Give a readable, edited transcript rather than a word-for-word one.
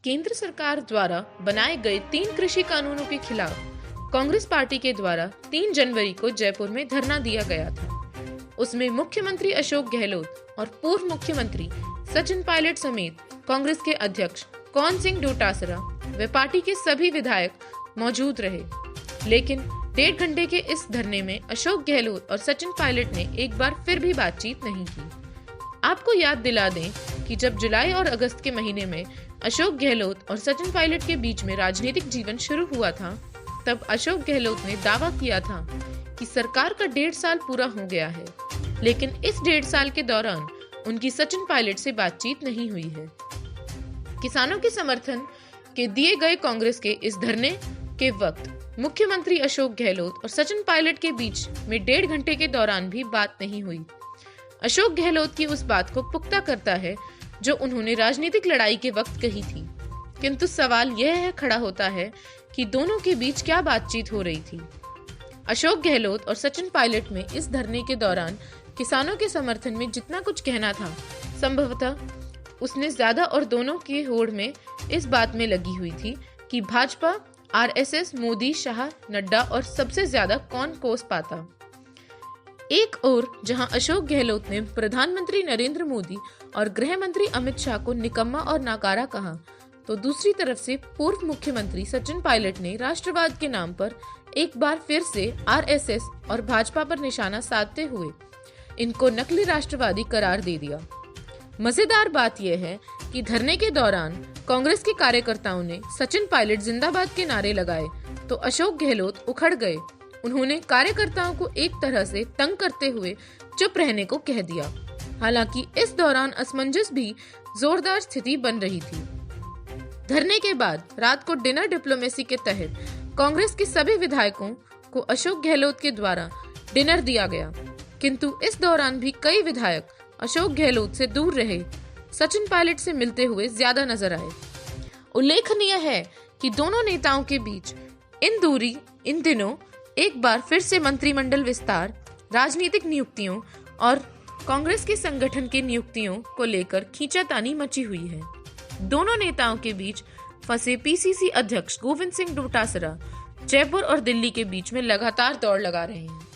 केंद्र सरकार द्वारा बनाए गए 3 कृषि कानूनों के खिलाफ कांग्रेस पार्टी के द्वारा 3 जनवरी को जयपुर में धरना दिया गया था। उसमें मुख्यमंत्री अशोक गहलोत और पूर्व मुख्यमंत्री सचिन पायलट समेत कांग्रेस के अध्यक्ष कौन सिंह डोटासरा व पार्टी के सभी विधायक मौजूद रहे। लेकिन 1.5 घंटे के इस धरने में अशोक गहलोत और सचिन पायलट ने एक बार फिर भी बातचीत नहीं की। आपको याद दिला दें कि जब जुलाई और अगस्त के महीने में अशोक गहलोत और सचिन पायलट के बीच में राजनीतिक जीवन शुरू हुआ था, तब अशोक गहलोत ने दावा किया था कि सरकार का 1.5 साल पूरा हो गया है, लेकिन इस 1.5 साल के दौरान उनकी सचिन पायलट से बातचीत नहीं हुई है। किसानों के समर्थन के दिए गए कांग्रेस के इस धरने के वक्त मुख्यमंत्री अशोक गहलोत और सचिन पायलट के बीच में 1.5 घंटे के दौरान भी बात नहीं हुई। अशोक गहलोत की उस बात को पुख्ता करता है जो उन्होंने राजनीतिक लड़ाई के वक्त कही थी, किंतु सवाल यह खड़ा होता है कि दोनों के बीच क्या बातचीत हो रही थी। अशोक गहलोत और सचिन पायलट में इस धरने के दौरान किसानों के समर्थन में जितना कुछ कहना था, संभवतः उसने ज्यादा और दोनों की होड़ में इस बात में लगी हुई थी कि भाजपा, आरएसएस, मोदी, शाह, नड्डा और सबसे ज्यादा कौन कोस पाता। एक ओर जहां अशोक गहलोत ने प्रधानमंत्री नरेंद्र मोदी और गृह मंत्री अमित शाह को निकम्मा और नाकारा कहा, तो दूसरी तरफ से पूर्व मुख्यमंत्री सचिन पायलट ने राष्ट्रवाद के नाम पर एक बार फिर से आरएसएस और भाजपा पर निशाना साधते हुए इनको नकली राष्ट्रवादी करार दे दिया। मजेदार बात यह है कि धरने के दौरान कांग्रेस के कार्यकर्ताओं ने सचिन पायलट जिंदाबाद के नारे लगाए तो अशोक गहलोत उखड़ गए। उन्होंने कार्यकर्ताओं को एक तरह से तंग करते हुए चुप रहने को कह दिया। हालांकि इस दौरान असमंजस भी जोरदार स्थिति बन रही थी। धरने के बाद रात को डिनर डिप्लोमेसी के तहत कांग्रेस के सभी विधायकों को अशोक गहलोत के द्वारा डिनर दिया गया, किंतु इस दौरान भी कई विधायक अशोक गहलोत से दूर रहे, सचिन पायलट से मिलते हुए ज्यादा नजर आए। उल्लेखनीय है कि दोनों नेताओं के बीच इन दिनों एक बार फिर से मंत्रिमंडल विस्तार, राजनीतिक नियुक्तियों और कांग्रेस के संगठन की नियुक्तियों को लेकर खींचातानी मची हुई है। दोनों नेताओं के बीच फंसे पीसीसी अध्यक्ष गोविंद सिंह डोटासरा जयपुर और दिल्ली के बीच में लगातार दौड़ लगा रहे हैं।